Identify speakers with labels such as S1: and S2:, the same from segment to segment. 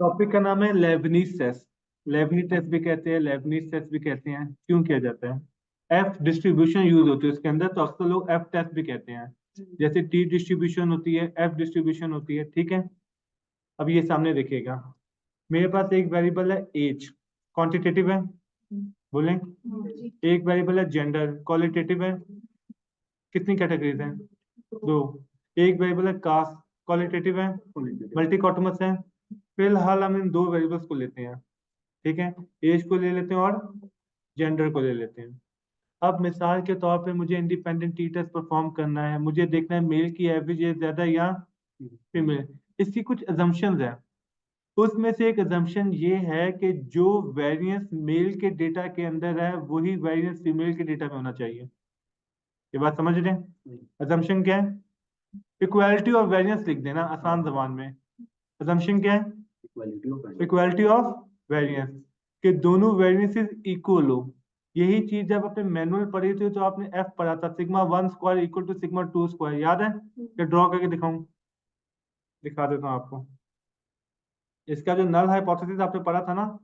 S1: Topic का नाम है लेबनीज टेस्ट। लेबनीज टेस्ट भी कहते हैं, लेबनीज टेस्ट भी कहते हैं। क्यों किया जाता है? एफ डिस्ट्रीब्यूशन यूज होती है उसके अंदर, तो अक्सर लोग एफ टेस्ट भी कहते हैं। जैसे टी डिस्ट्रीब्यूशन होती है, एफ डिस्ट्रीब्यूशन होती है, ठीक है। अब ये सामने देखिएगा, मेरे पास एक वेरिएबल है एज, क्वांटिटेटिव है, बोलें। एक वेरिएबल है जेंडर, क्वालिटेटिव है। कितनी कैटेगरीज हैं? दो। एक वेरिएबल है कास्ट, क्वालिटेटिव है, मल्टी कॉटमस है। फिलहाल हम इन दो वेरिएबल्स को लेते हैं, ठीक है। एज को ले लेते हैं और जेंडर को ले लेते हैं। अब मिसाल के तौर पे मुझे इंडिपेंडेंट टी टेस्ट परफॉर्म करना है, मुझे देखना है मेल की एवरेज एज ज्यादा या फीमेल। इसकी कुछ अजम्पशंस हैं। उसमें से एक अजम्पशन ये है कि जो वेरिएंस मेल के डेटा के अंदर है वही वेरिएंस फीमेल के डेटा में होना चाहिए। ये बात समझ रहे हैं? अजम्पशन क्या है? इक्वालिटी ऑफ वेरिएंस लिख देना आसान जबान में। अजम्पशन क्या है? इक्वालिटी ऑफ वेरिएंस, कि दोनों वेरिएंसेस इक्वल हो। यही चीज जब आपने मैनुअल पढ़ी थी तो आपने एफ पढ़ा था, sigma one square equal to sigma two square, याद है? ये ड्रॉ करके दिखाऊं? दिखा देता हूँ आपको। इसका जो नल हाइपोथेसिस आपने पढ़ा था ना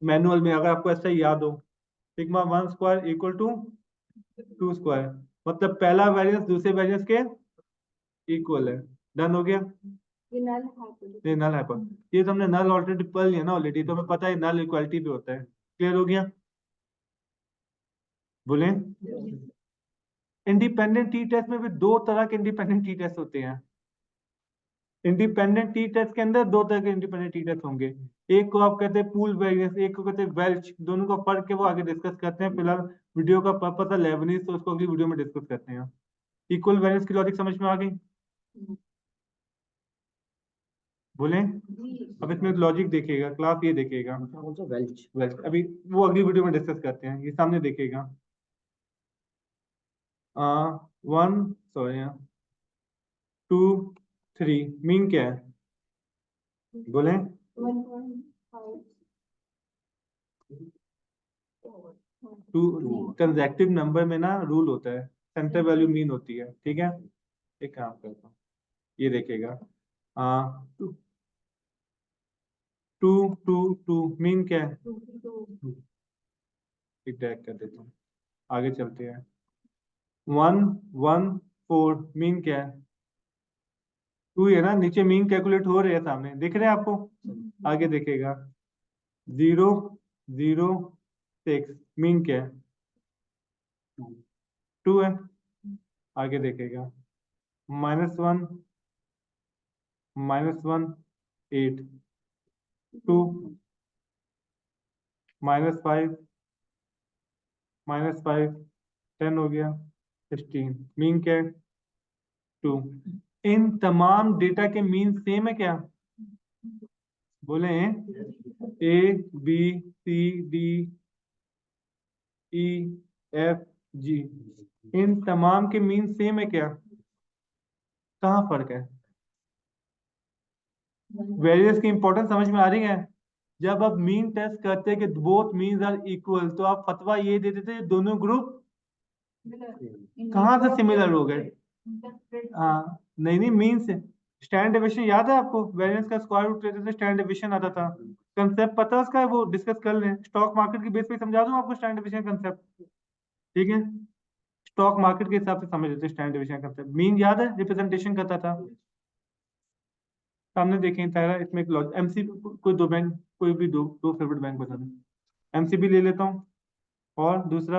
S1: मैनुअल में, अगर आपको ऐसा ही याद हो, sigma one square equal to two square, मतलब पहला वेरिएंस दूसरे वेरिएंस के इक्वल है। डन हो गया? ये नल है पर, ये तो हमने नल ऑलरेडी पढ़ लिया ना ऑलरेडी, तो हमें पता है नल इक्वालिटी पे होता है। क्लियर हो गया? बोलें। इंडिपेंडेंट टी टेस्ट में भी दो तरह के इंडिपेंडेंट टी टेस्ट होते हैं। इंडिपेंडेंट टी टेस्ट के अंदर दो तरह के इंडिपेंडेंट टी टेस्ट होंगे। एक को आप कहते हैं पूल वेरिएंस, एक को कहते हैं वेल्च। दोनों का फर्क है वो आगे डिस्कस करते हैं। फिलहाल वीडियो का पर्पस है लेबनीज, तो उसको अगली वीडियो में डिस्कस करते हैं। इक्वल वेरिएंस की लॉजिक समझ में आ गई? बोलें। अब इसमें लॉजिक देखिएगा, क्लास ये देखिएगा, वेल्च वेल्च अभी वो अगली वीडियो में डिस्कस करते हैं। ये सामने देखिएगा, one, sorry, two, three, mean क्या है? बोलें। टू कंसेक्टिव नंबर में ना रूल होता है, सेंटर वैल्यू मीन होती है, ठीक है। एक काम करता हूँ, ये देखिएगा, two two two two mean क्या है? एक ड्रैग कर देता हूँ, आगे चलते हैं। वन, वन, फोर, मीन क्या है? टू है ना, नीचे मीन कैलकुलेट हो रहे हैं, सामने दिख रहे हैं आपको? आगे देखेगा, जीरो, जीरो, सिक्स, मीन क्या है? टू है। आगे देखेगा, minus one, minus one, eight, two, minus five, minus five, ten हो गया, 16, मीन क्या है? टू। इन तमाम डेटा के मीन सेम है क्या? बोले। ए, बी, सी, डी, ई, एफ, जी, इन तमाम के मीन सेम है क्या? कहाँ फर्क है? वेरियस की इंपॉर्टेंस समझ में आ रही है? जब आप मीन टेस्ट करते हैं कि बोथ मीन्स आर इक्वल, तो आप फतवा ये देते थे दोनों ग्रुप कहाँ से सिमिलर हो गए? हाँ, नहीं नहीं, मीन से। स्टैंडर्ड डेविएशन याद है आपको? वेरिएंस का स्क्वायर रूट लेते थे, स्टैंडर्ड डेविएशन आता था। कंसेप्ट पता है उसका? वो डिस्कस कर लें, स्टॉक मार्केट की बेस पे समझा दूं आपको स्टैंडर्ड डेविएशन कंसेप्ट, ठीक है। स्टॉक मार्केट के हिसाब से समझ लेते हैं स्टैंडर्ड डेविएशन कंसेप्ट। मीन याद है? रिप्रेजेंटेशन करता था। सामने देखें तारा, इसमें एक लॉजिक एमसी, कोई दो बैंक, कोई भी दो दो फेवरेट बैंक बता दें। एमसीबी ले लेता हूँ और दूसरा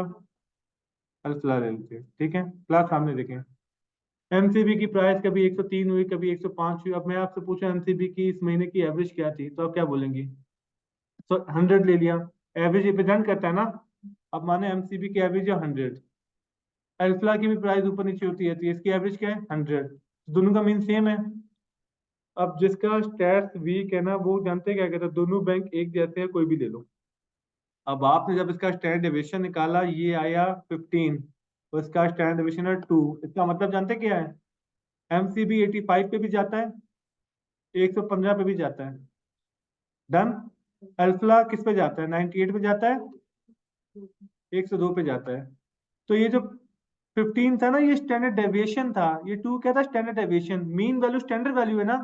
S1: अल्फला ले लेते हैं, ठीक है। क्लास सामने देखें, एमसीबी की प्राइस कभी 103 हुई, कभी 105 हुई। अब मैं आपसे पूछूं एमसीबी की इस महीने की एवरेज क्या थी, तो आप क्या बोलेंगी? तो 100 ले लिया, एवरेज रिप्रेजेंट करता है ना। अब माने एमसीबी की एवरेज है 100, अल्फला की भी प्राइस ऊपर नीचे होती है, तो इसकी एवरेज क्या है? 100। दोनों का मीन सेम है। अब जिसका स्टैट्स वीक है ना, वो जानते हैं क्या कहते हैं, दोनों बैंक एक जैसे हैं, कोई भी ले लो। अब आपने जब इसका स्टैंडर्ड डेविएशन निकाला, ये आया 15, तो इसका स्टैंडर्ड डेविएशन है 2। इसका मतलब जानते क्या है? एमसीबी 85 पे भी जाता है, 115 पे भी जाता है। डन। अल्फला किस पे जाता है? 98 पे जाता है, 102 पे जाता है। तो ये जो 15 था ना, ये स्टैंडर्ड डेविएशन था। ये 2 क्या था? Standard deviation. Mean value standard value है ना,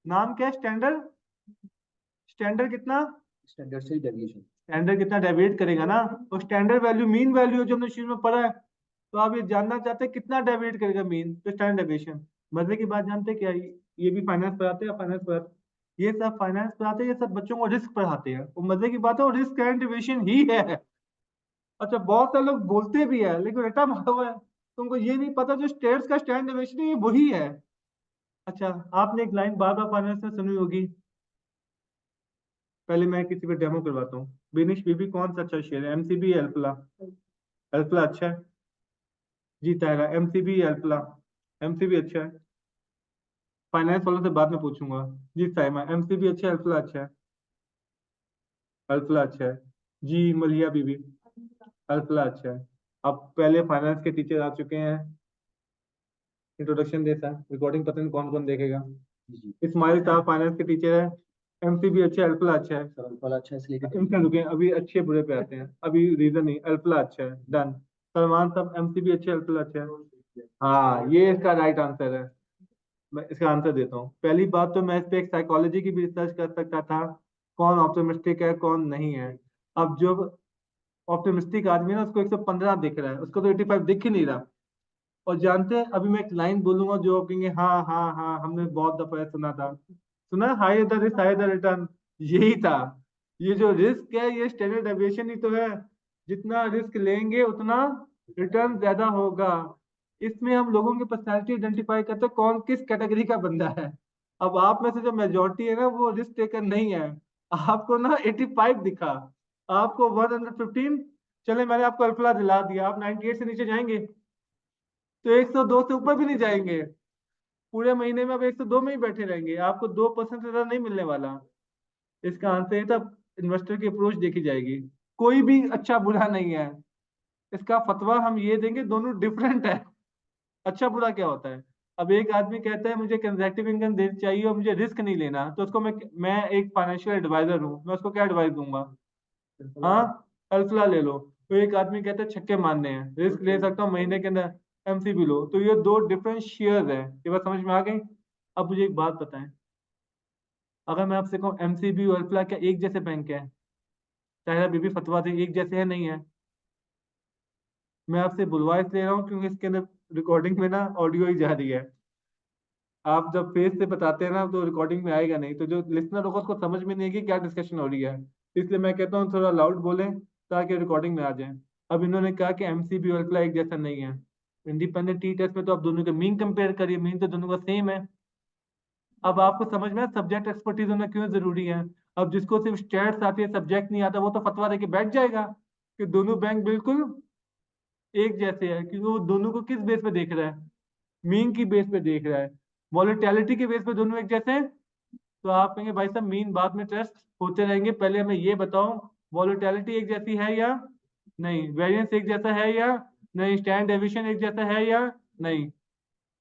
S1: नाम क्या है? स्टैंडर्ड स्टैंडर्ड कितना,
S2: स्टैंडर्ड से डेविएशन,
S1: स्टैंडर्ड कितना डेविएट करेगा ना, और स्टैंडर्ड वैल्यू मीन वैल्यू जो हमने शुरू में पढ़ा है, तो आप ये जानना चाहते हैं कितना डेविएट करेगा मीन, तो स्टैंडर्ड डेविएशन। मजे की बात जानते हैं क्या, ये भी फाइनेंस पढ़ाते हैं, फाइनेंस पढ़ाते, ये सब फाइनेंस पढ़ाते हैं, ये सब बच्चों को रिस्क पढ़ाते हैं, और मजे की बात है वो रिस्क स्टैंडर्ड डेविएशन ही है। अच्छा बहुत सारे लोग बोलते भी है लेकिन रटा मारा हुआ है, तुमको ये नहीं पता जो स्टेट्स का स्टैंड डेविएशन है ये वही है। अच्छा आपने एक लाइन बार बार फाइनेंस में सुनी होगी, पहले मैं किसी पे डेमो करवाता हूँ। बिनिश बीबी कौन सा अच्छा शेयर है, एमसीबी एल्फला, एल्फला अच्छा है जी, तायरा एमसीबी एल्फला, एमसीबी अच्छा है, फाइनेंस वालों से बाद में पूछूंगा। जी साइमा एमसीबी अच्छा है, एल्फला अच्छा है, अल्फला अच्छा है। जी मलिया बीबी अल्फला अच्छा है। अब पहले फाइनेंस के टीचर आ चुके हैं, इंट्रोडक्शन देता है, रिकॉर्डिंग पता नहीं कौन कौन देखेगा।
S2: जी
S1: इस्माइल साहब फाइनेंस के टीचर है, एमसीबी अच्छा है, अल्फला अच्छा है।
S2: सर, अल्फा अच्छा है इसलिए
S1: इनसे रुके अभी अच्छे बुरे पे आते हैं, अभी रीजन नहीं, अल्फला अच्छा है, डन। सलमान साहब एमसीबी अच्छा है, अल्फला अच्छा है। हाँ ये इसका राइट आंसर है, मैं इसका आंसर देता हूँ। पहली बात तो मैं इस पे एक साइकोलॉजी की भी रिसर्च कर सकता था, कौन ऑप्टिमिस्टिक है कौन नहीं है। अब जो ऑप्टिमिस्टिक आदमी है ना उसको 115 दिख रहा है, उसको तो 85 दिख ही नहीं रहा। और जानते हैं अभी मैं एक लाइन बोलूंगा जो आप कहेंगे हाँ हाँ हाँ हमने बहुत दफा सुना था, सुना, high the risk high the return, यही था। ये जो रिस्क है ये स्टैंडर्ड डेविएशन ही तो है, जितना रिस्क लेंगे उतना रिटर्न ज्यादा होगा। इसमें हम लोगों की पर्सनैलिटी आइडेंटिफाई करते हैं कौन किस कैटेगरी का बंदा है। अब आप में से जो मेजोरिटी है ना वो रिस्क टेकर नहीं है, आपको ना 85 दिखा, आपको 115, चले मैंने आपको अल्फला दिला दिया, आप 98 से नीचे जाएंगे तो 102 से ऊपर भी नहीं जाएंगे, पूरे महीने में आप 102 में ही बैठे रहेंगे, आपको 2% से ज्यादा नहीं मिलने वाला। इसका आंसर ये था, इन्वेस्टर की अप्रोच देखी जाएगी, कोई भी अच्छा बुरा नहीं है, इसका फतवा हम ये देंगे दोनों डिफरेंट है। अच्छा बुरा क्या होता है, अब एक आदमी कहता है मुझे कंजर्वेटिव इनकम दे चाहिए और मुझे रिस्क नहीं लेना, तो उसको मैं एक फाइनेंशियल एडवाइजर हूँ, मैं उसको क्या एडवाइस दूंगा, हाँ अल्फला ले लो। तो एक आदमी कहता है छक्के मारने हैं, रिस्क ले सकता हूँ महीने के अंदर, एमसीबी लो, तो ये दो डिफरेंट शेयर्स है, ये बात समझ में आ गई। अब मुझे एक बात बताएं, अगर मैं आपसे कहूँ एमसीबी और अल्फला क्या एक जैसे बैंक है, ताहिरा बीबी फतवा दे एक जैसे है नहीं है। मैं आपसे बुलवा इसलिए रहा हूँ क्योंकि इसके अंदर रिकॉर्डिंग में ना ऑडियो ही जा रही है, आप जब फेस से बताते हैं ना तो रिकॉर्डिंग में आएगा नहीं, तो जो लिसनर होगा उसको समझ में नहीं आएगी क्या डिस्कशन हो रही है, इसलिए मैं कहता हूँ थोड़ा लाउड बोलें ताकि रिकॉर्डिंग में आ जाए। अब इन्होंने कहा कि एमसीबी और अल्फला एक जैसा नहीं है, इंडिपेंडेंट टी टेस्ट में तो आप दोनों के मीन कंपेयर करिए, मीन तो दोनों का सेम है। अब आपको समझ में सब्जेक्ट एक्सपर्टीज होना क्यों जरूरी है। अब जिसको सिर्फ स्टैट्स आती है सब्जेक्ट नहीं आता वो तो फतवा देके बैठ जाएगा कि दोनों बैंक बिल्कुल एक जैसे है, क्योंकि वो दोनों को किस बेस पे देख रहा है, मीन की बेस पे देख रहा है, वॉलेटिलिटी के बेस पे दोनों एक जैसे हैं। तो आप कहेंगे भाई साहब मीन बाद में टेस्ट होते रहेंगे, पहले हमें ये बताओ वॉलेटिलिटी एक जैसी है या नहीं, वेरिएंस एक जैसा है या नहीं, स्टैंड डेविएशन एक जैसा है या नहीं।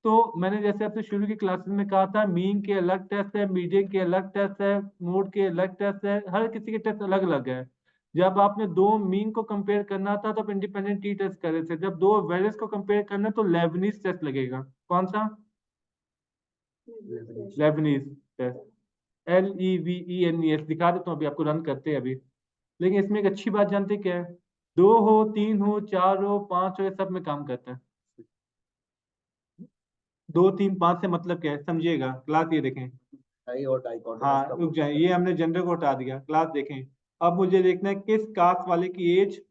S1: तो मैंने जैसे आपसे शुरू की क्लासेस में कहा था मीन के अलग टेस्ट है, मीडियन के अलग टेस्ट है, मोड के अलग टेस्ट है, हर किसी के टेस्ट अलग अलग है। जब आपने दो मीन को कंपेयर करना था तो आप इंडिपेंडेंट टी टेस्ट कर रहे थे, जब दो वेरिएंस को कंपेयर करना तो लेबनीज टेस्ट लगेगा, कौन सा, लेबनीज टेस्ट, LEVENES दिखा देता हूँ अभी आपको, रन करते हैं अभी। लेकिन इसमें एक अच्छी बात जानते हैं क्या है, दो हो तीन हो चार हो पांच हो ये सब में काम करता है। दो तीन पांच से मतलब क्या है समझिएगा, क्लास ये देखें,
S2: डाई और डाइकोटोमस
S1: हाँ
S2: का
S1: रुक जाए, ये हमने जनरल को हटा दिया, क्लास देखें। अब मुझे देखना है किस कास्ट वाले की एज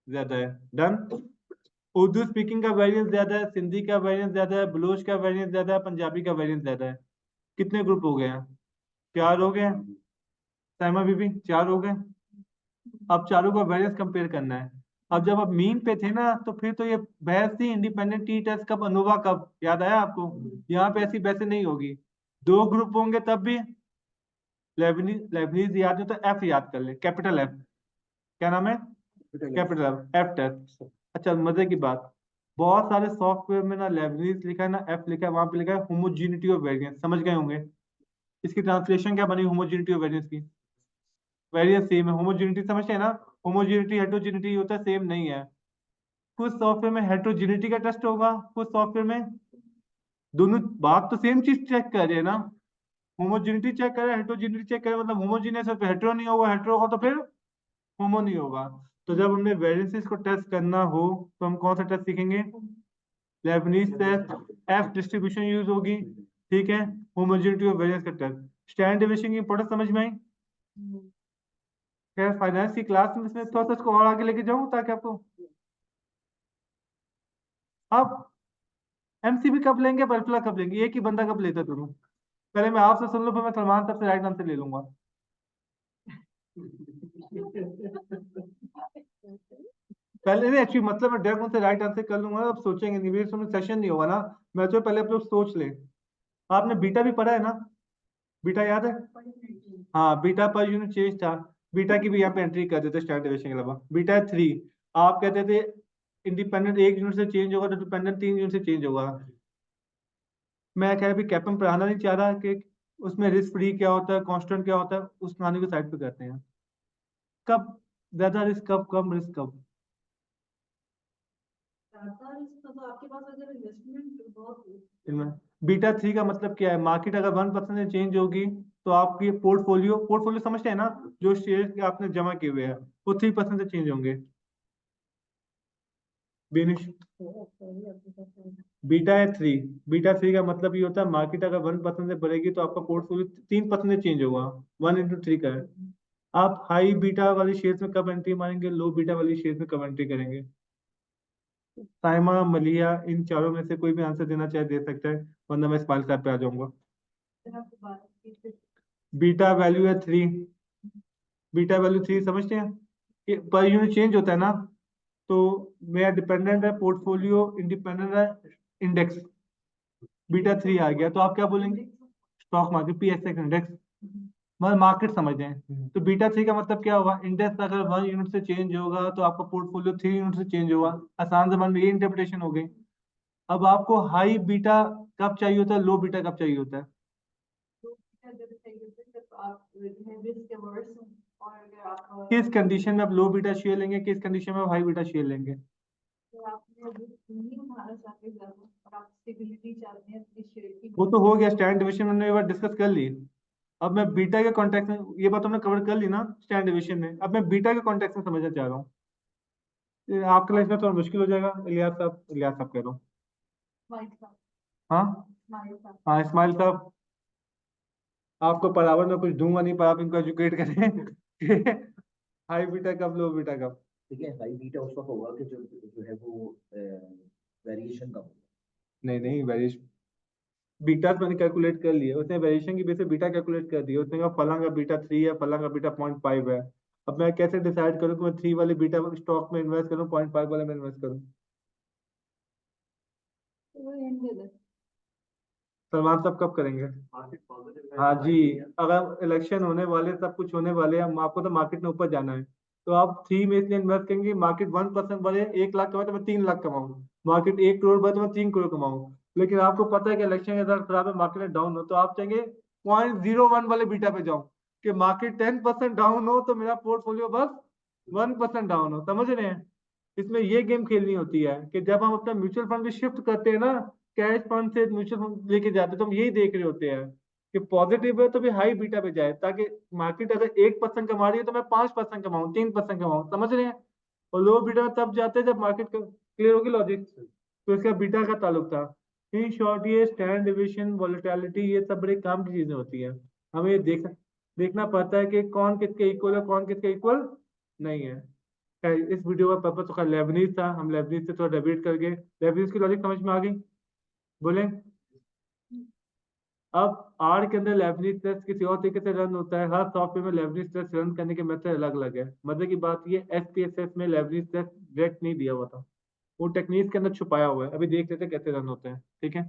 S1: ज्यादा है, डन। उर्दू स्पीकिंग का वेरिएंस ज्यादा है, सिंधी का वेरिएंस ज्यादा है, बलूच का वेरिएंस ज्यादा है, पंजाबी का वेरिएंस ज्यादा है। कितने ग्रुप हो गए हैं, चार हो गए, साइमा बीबी चार हो गए। अब चारों का वेरिएंस कंपेयर करना है। अब जब आप मीन पे थे ना तो फिर तो ये बहस थी इंडिपेंडेंट टी टेस्ट कब, अनोवा कब, याद आया आपको। यहाँ पे ऐसी बहसें नहीं होगी, दो ग्रुप होंगे तब भी। लेबनीज लेबनीज याद नहीं तो एफ याद कर ले, कैपिटल एफ, क्या नाम है, कैपिटल एफ, एफ टेस्ट। अच्छा मजे की बात, बहुत सारे सॉफ्टवेयर में ना लेबनीज लिखा है ना एफ लिखा है, वहां पे लिखा है होमोजेनिटी ऑफ वेरिएंस, समझ गए होंगे। इसकी ट्रांसलेशन क्या बनी होमोजेनिटी ऑफ वेरिएंस की, वेरिएंस सेम है, होमोजेनिटी समझते हैं ना, होमोजेनिटी हेट्रोजेनिटी होता है सेम नहीं है। कुछ सॉफ्टवेयर में हेट्रोजेनिटी का टेस्ट होगा, कुछ सॉफ्टवेयर में, दोनों बात तो सेम चीज चेक कर रहे हैं ना। होमोजेनिटी चेक करें, हेट्रोजेनिटी चेक करें, मतलब होमोजीनियस है तो हेट्रो नहीं होगा, हेट्रो होगा तो फिर होमो नहीं होगा। तो जब हमें वेरिएंसेस को टेस्ट करना हो तो हम कौन सा टेस्ट सीखेंगे? Levene's test, F distribution use होगी, ठीक है, होमोजेनिटी और वेरिएंस का टेस्ट। स्टैंडर्ड डेविएशन की इंपॉर्टेंस समझ में आई? खैर फाइनेंस की क्लास में इसमें थोड़ा सा इसको और आगे लेके जाऊं ताकि आपको। अब एमसीबी कब लेंगे, पलटला कब लेंगे, एक ही बंदा कब लेता दोनों? पहले मैं आपसे सुन लूं, फिर मैं सलमान साहब से राइट आंसर ले लूंगा। पहले नहीं, एक्चुअली मतलब मैं डायरेक्ट उनसे राइट आंसर कर लूंगा, अब सोचेंगे नहीं, मेरे सामने सेशन नहीं होगा ना। मैं तो पहले आप लोग सोच ले। आपने बीटा भी पढ़ा है ना? बीटा याद है? हाँ, बीटा पर यूनिट चेंज था। बीटा की भी यहाँ पे एंट्री कर देते स्टैंडर्ड डेविएशन के अलावा। बीटा 3, आप कहते थे इंडिपेंडेंट 1 यूनिट से चेंज होगा तो डिपेंडेंट 3 यूनिट से चेंज होगा। मैं खैर अभी कैपम पढ़ाना नहीं चाह रहा कि उसमें रिस्क फ्री क्या होता है, कांस्टेंट क्या होता है, उस कहानी को साइड पे करते हैं। कब ज्यादा रिस्क, कब कम रिस्क, कब?
S3: तो आपके पास अगर इन्वेस्टमेंट बहुत
S1: इनमें बीटा 3 का मतलब क्या है? मार्केट अगर 1% से चेंज होगी तो आपकी पोर्टफोलियो, पोर्टफोलियो समझते हैं ना, जो शेयर आपने जमा किए हुए हैं वो 3% से चेंज होंगे। बेनिश बीटा है 3, बीटा 3 का मतलब ये होता है मार्केट अगर 1% से बढ़ेगी तो आपका पोर्टफोलियो 3% से चेंज होगा। 1 into 3 का है। आप हाई बीटा वाली शेयर्स में कब एंट्री मारेंगे, लो बीटा वाली शेयर्स में कब एंट्री करेंगे? साइमा, मलिया, इन चारों में से कोई भी आंसर देना चाहे दे सकता है, वरना मैं स्माइल साहब पे आ जाऊंगा। बीटा वैल्यू है 3, बीटा वैल्यू 3 समझते हैं कि पर यूनिट चेंज होता है ना। तो मेरा डिपेंडेंट है पोर्टफोलियो, इंडिपेंडेंट है इंडेक्स। बीटा 3 आ गया तो आप क्या बोलेंगे? स्टॉक मार्केट, पीएसएक्स इंडेक्स, मतलब मार्केट समझें। तो बीटा 3 का मतलब क्या होगा? इंडेक्स अगर 1 यूनिट से चेंज होगा तो आपका पोर्टफोलियो 3 यूनिट से चेंज होगा। आसान जबान में ये इंटरप्रिटेशन हो गई। अब आपको हाई बीटा कब चाहिए होता है, लो बीटा कब चाहिए होता है?
S3: और अगर आप
S1: किस कंडीशन में आप लो बीटा शेयर लेंगे, किस कंडीशन में आप हाई बीटा शेयर लेंगे?
S3: नहीं उठाना चाहते ज्यादा और आप स्टेबिलिटी चाहते हैं अपने शेयर की।
S1: वो तो हो गया, स्टैंड डिविजन हमने एक बार डिस्कस कर ली। अब मैं बीटा के कॉन्टेक्स्ट में, ये बात हमने कवर कर ली ना स्टैंड डिविजन में, अब मैं बीटा के कॉन्टेक्स्ट में समझना चाह रहा हूँ। ये आपके लिए इसमें थोड़ा मुश्किल हो जाएगा। इलियास साहब, इलियास साहब कह रहा हूँ। हाँ हाँ, इस्माइल साहब, आपको बराबर में कुछ दूंगा नहीं, पर आप इनको एजुकेट करें। हाई बीटा कब, लो बीटा कब?
S2: ठीक है, हाई बीटा उस वक्त होगा कि जो है वो वेरिएशन कम होगा।
S1: नहीं नहीं, वेरिएशन बीटा मैंने कैलकुलेट कर लिया, उसने वेरिएशन की बेस पे बीटा कैलकुलेट कर दिया। उसने कहा फलां का बीटा 3 है, फलां का बीटा 0.5 है। अब मैं कैसे डिसाइड करूँ कि मैं 3 वाले बीटा स्टॉक में इन्वेस्ट करूँ, 0.5 वाले में इन्वेस्ट करूँ? सलमान साहब कब करेंगे? हाँ जी, अगर इलेक्शन होने वाले, सब कुछ होने वाले हैं, हम आपको तो मार्केट में ऊपर जाना है। तो आप 3 में इसलिए इन्वेस्ट करेंगे, मार्केट 1% बढ़े, 1 लाख कमाए तो मैं 3 लाख कमाऊँ, मार्केट 1 करोड़ बढ़े तो मैं 3 करोड़ कमाऊँ। लेकिन आपको पता है कि इलेक्शन के रिजल्ट खराब है, मार्केट डाउन हो, तो आप चाहेंगे 0.01 वाले बीटा पे जाऊं, कि मार्केट 10% डाउन हो तो मेरा पोर्टफोलियो बस 1% डाउन हो। समझ रहे हैं? इसमें ये गेम खेलनी होती है कि जब हम अपना म्यूचुअल फंड भी शिफ्ट करते हैं ना, कैश फंड से म्यूचुअल फंड लेके जाते हैं, तो हम यही देख रहे होते हैं कि पॉजिटिव है तो भी हाई बीटा पे जाए, ताकि मार्केट अगर 1% कमा रही है तो मैं 5% कमाऊं, 3% कमाऊं। समझ रहे हैं? और लो बीटा में तब जाते हैं जब मार्केट क्लियर होगी लॉजिक। तो इसका बीटा का ताल्लुक था। इन शॉर्ट ये स्टैंड डिविएशन, वोलेटिलिटी, ये सब बड़े काम की चीजें होती हैं। हमें ये देखना पड़ता है कि कौन किसके इक्वल है, कौन किसके इक्वल नहीं है। खैर, इस वीडियो का पर्पज तो लेबनीज था, हम लेबनीज से थोड़ा डेविएट कर गए। लेबनीज की लॉजिक समझ में आ गई? बोले। अब आर के अंदर लेबनीज टेस्ट किसी और तरीके से रन होता है, हर सॉफ्टवेयर में लेबनीज टेस्ट रन करने के मेथड अलग अलग है। मजे की बात ये, एसपीएसएस में लेबनीज टेस्ट डायरेक्ट नहीं दिया हुआ था, वो टेक्निक के अंदर छुपाया हुआ है। अभी देख लेते हैं कैसे रन होते हैं, ठीक है?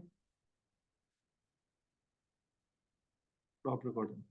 S1: Stop recording.